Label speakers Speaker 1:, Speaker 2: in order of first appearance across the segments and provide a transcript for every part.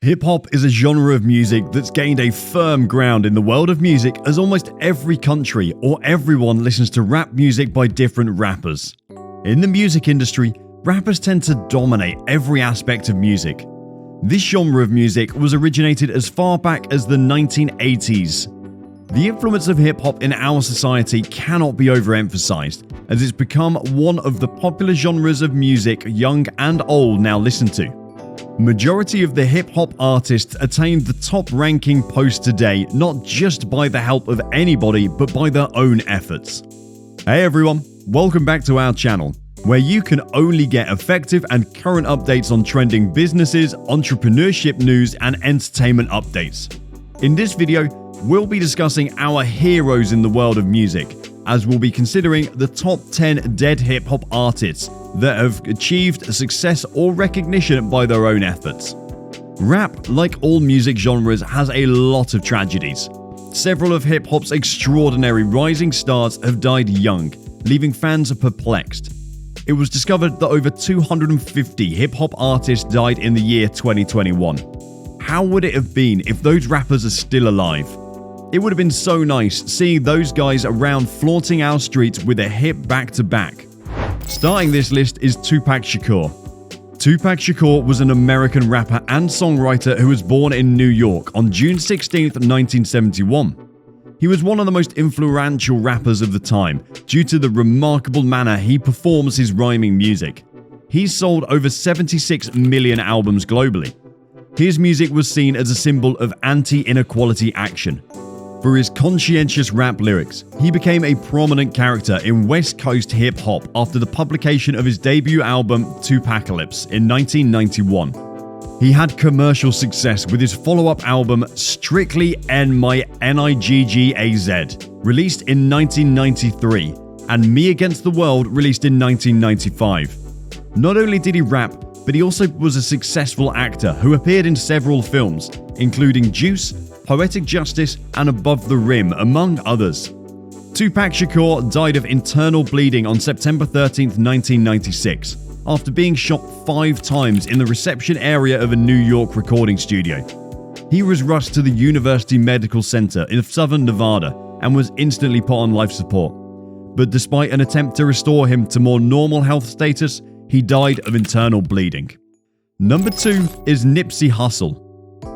Speaker 1: Hip-hop is a genre of music that's gained a firm ground in the world of music, as almost every country or everyone listens to rap music by different rappers. In the music industry, rappers tend to dominate every aspect of music. This genre of music was originated as far back as the 1980s. The influence of hip-hop in our society cannot be overemphasized, as it's become one of the popular genres of music young and old now listen to. Majority of the hip-hop artists attained the top-ranking post today not just by the help of anybody but by their own efforts. Hey everyone, welcome back to our channel, where you can only get effective and current updates on trending businesses, entrepreneurship news and entertainment updates. In this video, we'll be discussing our heroes in the world of music, as we'll be considering the top 10 dead hip-hop artists that have achieved success or recognition by their own efforts. Rap, like all music genres, has a lot of tragedies. Several of hip-hop's extraordinary rising stars have died young, leaving fans perplexed. It was discovered that over 250 hip-hop artists died in the year 2021. How would it have been if those rappers are still alive? It would have been so nice seeing those guys around flaunting our streets with a hit back-to-back. Starting this list is Tupac Shakur. Tupac Shakur was an American rapper and songwriter who was born in New York on June 16, 1971. He was one of the most influential rappers of the time due to the remarkable manner he performs his rhyming music. He's sold over 76 million albums globally. His music was seen as a symbol of anti-inequality action. For his conscientious rap lyrics, he became a prominent character in West Coast hip-hop after the publication of his debut album Tupacalypse in 1991. He had commercial success with his follow-up album Strictly N.I.G.G.A.Z, released in 1993, and Me Against the World, released in 1995. Not only did he rap, but he also was a successful actor who appeared in several films, including Juice, Poetic Justice, and Above the Rim, among others. Tupac Shakur died of internal bleeding on September 13, 1996, after being shot 5 times in the reception area of a New York recording studio. He was rushed to the University Medical Center in southern Nevada and was instantly put on life support. But despite an attempt to restore him to more normal health status, he died of internal bleeding. Number 2 is Nipsey Hussle.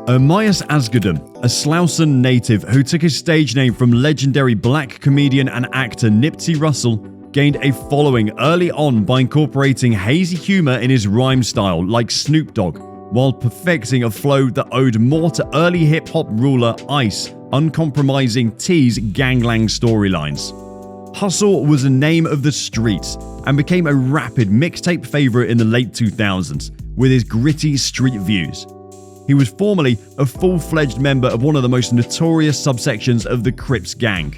Speaker 1: Ermias Asghedom, a Slauson native who took his stage name from legendary black comedian and actor Nipsey Hussle, gained a following early on by incorporating hazy humor in his rhyme style like Snoop Dogg, while perfecting a flow that owed more to early hip-hop ruler Ice uncompromising T's ganglang storylines. Hussle was a name of the streets and became a rapid mixtape favorite in the late 2000s with his gritty street views. He was formerly a full-fledged member of one of the most notorious subsections of the Crips gang.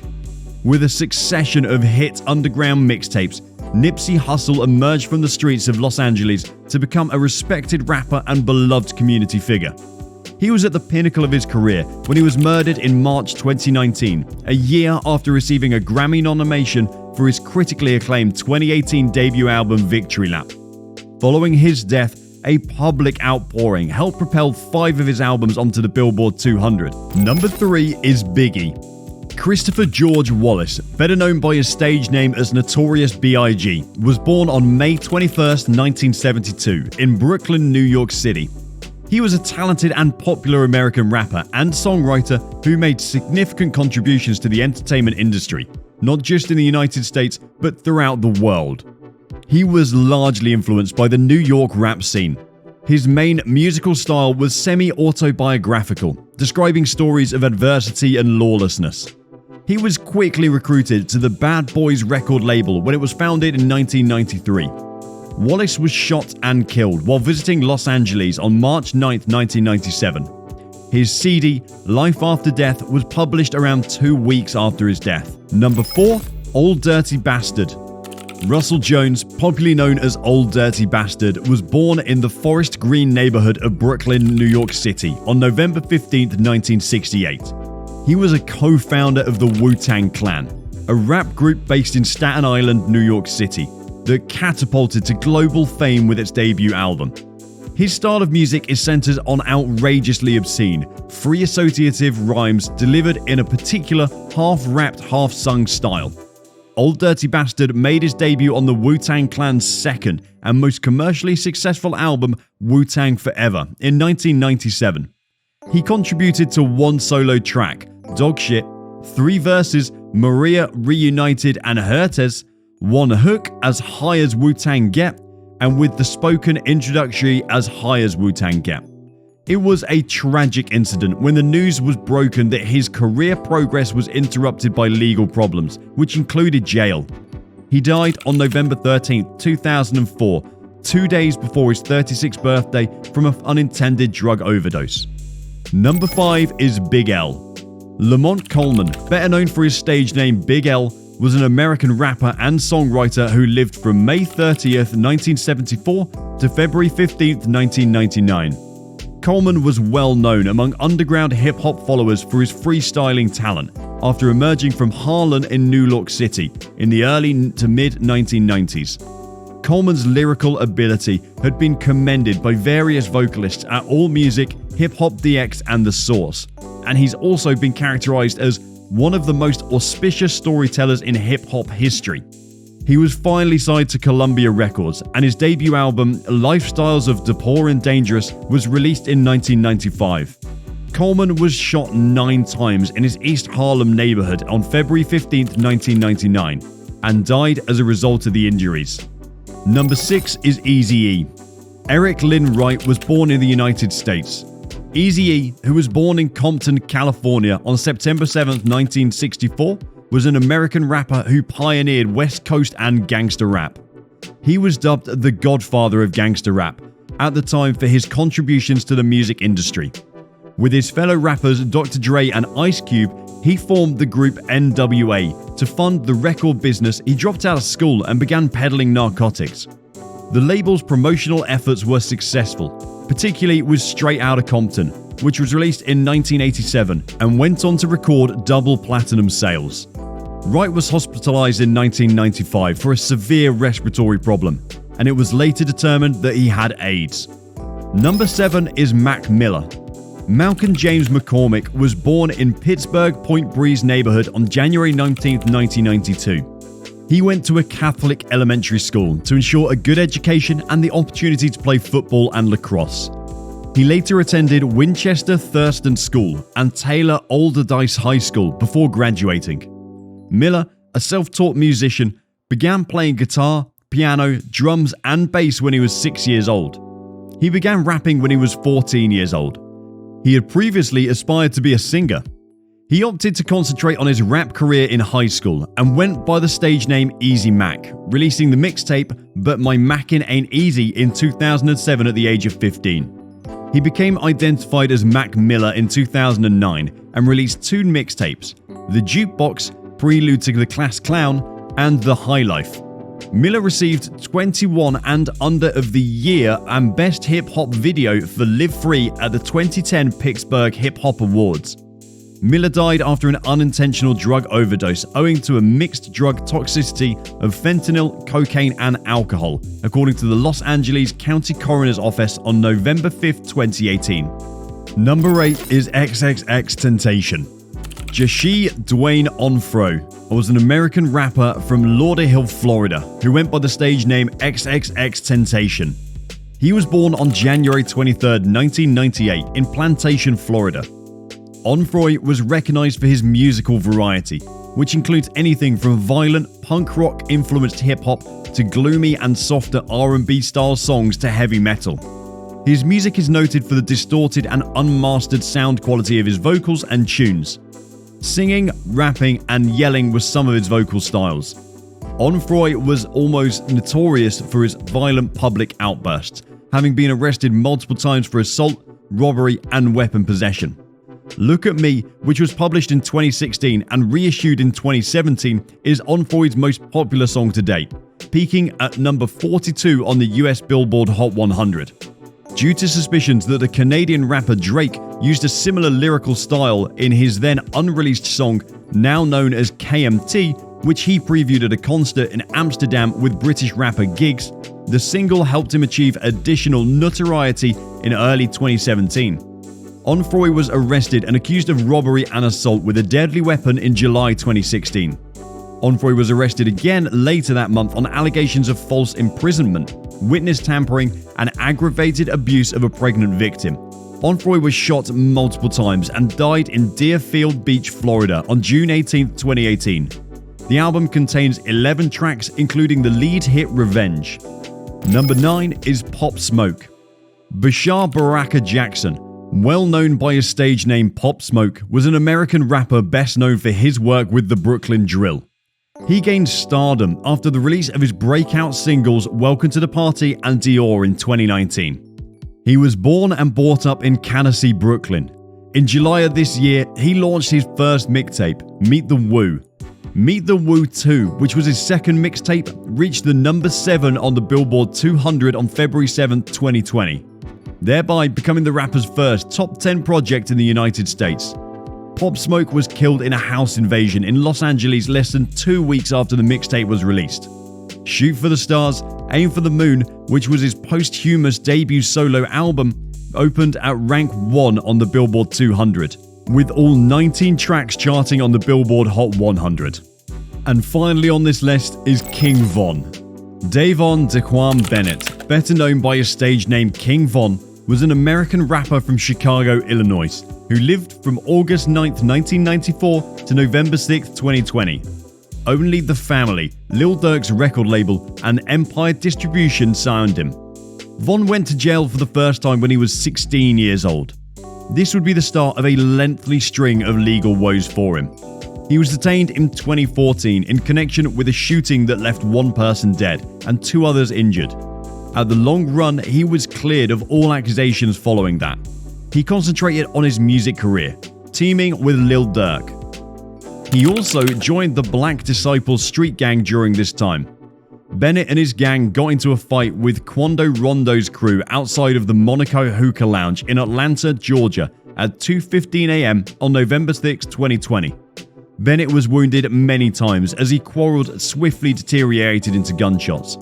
Speaker 1: With a succession of hit underground mixtapes, Nipsey Hussle emerged from the streets of Los Angeles to become a respected rapper and beloved community figure. He was at the pinnacle of his career when he was murdered in March 2019, a year after receiving a Grammy nomination for his critically acclaimed 2018 debut album Victory Lap. Following his death, a public outpouring helped propel 5 of his albums onto the Billboard 200. Number 3 is Biggie. Christopher George Wallace, better known by his stage name as Notorious B.I.G., was born on May 21, 1972, in Brooklyn, New York City. He was a talented and popular American rapper and songwriter who made significant contributions to the entertainment industry, not just in the United States, but throughout the world. He was largely influenced by the New York rap scene. His main musical style was semi-autobiographical, describing stories of adversity and lawlessness. He was quickly recruited to the Bad Boys record label when it was founded in 1993. Wallace was shot and killed while visiting Los Angeles on March 9, 1997. His CD, Life After Death, was published around 2 weeks after his death. Number 4, Old Dirty Bastard. Russell Jones, popularly known as Old Dirty Bastard, was born in the Forest Green neighborhood of Brooklyn, New York City on November 15, 1968. He was a co-founder of the Wu-Tang Clan, a rap group based in Staten Island, New York City, that catapulted to global fame with its debut album. His style of music is centered on outrageously obscene, free associative rhymes delivered in a particular half-rapped, half-sung style. Old Dirty Bastard made his debut on the Wu-Tang Clan's second and most commercially successful album, Wu-Tang Forever, in 1997. He contributed to one solo track, Dog Shit, 3 verses, Maria Reunited and Hurtes, 1 hook, As High as Wu-Tang Get, and with the spoken introductory As High as Wu-Tang Get. It was a tragic incident when the news was broken that his career progress was interrupted by legal problems, which included jail. He died on November 13, 2004, 2 days before his 36th birthday from an unintended drug overdose. Number 5 is Big L. Lamont Coleman, better known for his stage name Big L, was an American rapper and songwriter who lived from May 30th, 1974 to February 15th, 1999. Coleman was well known among underground hip-hop followers for his freestyling talent after emerging from Harlem in New York City in the early to mid-1990s. Coleman's lyrical ability had been commended by various vocalists at AllMusic, Hip Hop DX and The Source, and he's also been characterized as one of the most auspicious storytellers in hip-hop history. He was finally signed to Columbia Records, and his debut album, Lifestyles of the Poor and Dangerous, was released in 1995. Coleman was shot 9 times in his East Harlem neighborhood on February 15, 1999, and died as a result of the injuries. Number 6 is Eazy-E. Eric Lynn Wright was born in the United States. Eazy-E, who was born in Compton, California on September 7, 1964, was an American rapper who pioneered West Coast and gangster rap. He was dubbed the Godfather of gangster rap at the time for his contributions to the music industry. With his fellow rappers Dr. Dre and Ice Cube, he formed the group NWA. To fund the record business, he dropped out of school and began peddling narcotics. The label's promotional efforts were successful, particularly with Straight Outta Compton, which was released in 1987 and went on to record double platinum sales. Wright was hospitalized in 1995 for a severe respiratory problem, and it was later determined that he had AIDS. Number 7 is Mac Miller. Malcolm James McCormick was born in Pittsburgh Point Breeze neighborhood on January 19, 1992. He went to a Catholic elementary school to ensure a good education and the opportunity to play football and lacrosse. He later attended Winchester Thurston School and Taylor Alderdice High School before graduating. Miller, a self-taught musician, began playing guitar, piano, drums, and bass when he was 6 years old. He began rapping when he was 14 years old. He had previously aspired to be a singer. He opted to concentrate on his rap career in high school and went by the stage name Easy Mac, releasing the mixtape But My Mackin' Ain't Easy in 2007 at the age of 15. He became identified as Mac Miller in 2009 and released 2 mixtapes, The Jukebox, Prelude to the Class Clown, and The High Life. Miller received 21 and Under of the Year and Best Hip Hop Video for Live Free at the 2010 Pittsburgh Hip Hop Awards. Miller died after an unintentional drug overdose owing to a mixed drug toxicity of fentanyl, cocaine, and alcohol, according to the Los Angeles County Coroner's Office on November 5, 2018. Number 8 is XXX Temptation. Jashi Dwayne Onfro was an American rapper from Lauderhill, Florida, who went by the stage name XXX Temptation. He was born on January 23, 1998 in Plantation, Florida. Onfroy was recognized for his musical variety, which includes anything from violent punk rock influenced hip-hop to gloomy and softer R&B style songs to heavy metal. His music is noted for the distorted and unmastered sound quality of his vocals and tunes. Singing, rapping, and yelling were some of his vocal styles. Onfroy was almost notorious for his violent public outbursts, having been arrested multiple times for assault, robbery, and weapon possession. Look at Me, which was published in 2016 and reissued in 2017, is Onfroy's most popular song to date, peaking at number 42 on the US Billboard Hot 100. Due to suspicions that the Canadian rapper Drake used a similar lyrical style in his then unreleased song, now known as KMT, which he previewed at a concert in Amsterdam with British rapper Giggs, the single helped him achieve additional notoriety in early 2017. Onfroy was arrested and accused of robbery and assault with a deadly weapon in July 2016. Onfroy was arrested again later that month on allegations of false imprisonment, witness tampering, and aggravated abuse of a pregnant victim. Onfroy was shot multiple times and died in Deerfield Beach, Florida on June 18, 2018. The album contains 11 tracks, including the lead hit Revenge. Number 9 is Pop Smoke. Bashar Baraka Jackson, well known by his stage name Pop Smoke, was an American rapper best known for his work with the Brooklyn Drill. He gained stardom after the release of his breakout singles Welcome to the Party and Dior in 2019. He was born and brought up in Canarsie, Brooklyn. In July of this year, he launched his first mixtape, Meet the Woo. Meet the Woo 2, which was his second mixtape, reached the number 7 on the Billboard 200 on February 7, 2020, thereby becoming the rapper's first top 10 project in the United States. Pop Smoke was killed in a house invasion in Los Angeles less than 2 weeks after the mixtape was released. Shoot for the Stars, Aim for the Moon, which was his posthumous debut solo album, opened at rank 1 on the Billboard 200, with all 19 tracks charting on the Billboard Hot 100. And finally on this list is King Von. Davon Daquan Bennett, better known by his stage name King Von, was an American rapper from Chicago, Illinois, who lived from August 9, 1994 to November 6, 2020. Only the Family, Lil Durk's record label, and Empire Distribution signed him. Von went to jail for the first time when he was 16 years old. This would be the start of a lengthy string of legal woes for him. He was detained in 2014 in connection with a shooting that left one person dead and 2 others injured. At the long run, he was cleared of all accusations following that. He concentrated on his music career, teaming with Lil Durk. He also joined the Black Disciples street gang during this time. Bennett and his gang got into a fight with Quando Rondo's crew outside of the Monaco Hookah Lounge in Atlanta, Georgia at 2:15 a.m. on November 6, 2020. Bennett was wounded many times as he quarreled swiftly deteriorated into gunshots.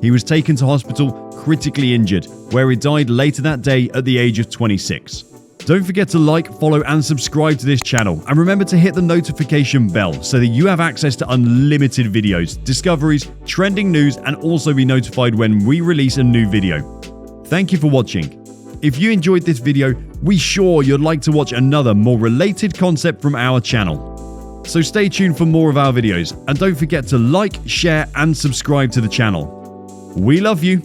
Speaker 1: He was taken to hospital critically injured, where he died later that day at the age of 26. Don't forget to like, follow and subscribe to this channel, and remember to hit the notification bell so that you have access to unlimited videos, discoveries, trending news, and also be notified when we release a new video. Thank you for watching. If you enjoyed this video, we're sure you'd like to watch another more related concept from our channel. So stay tuned for more of our videos, and don't forget to like, share and subscribe to the channel. We love you.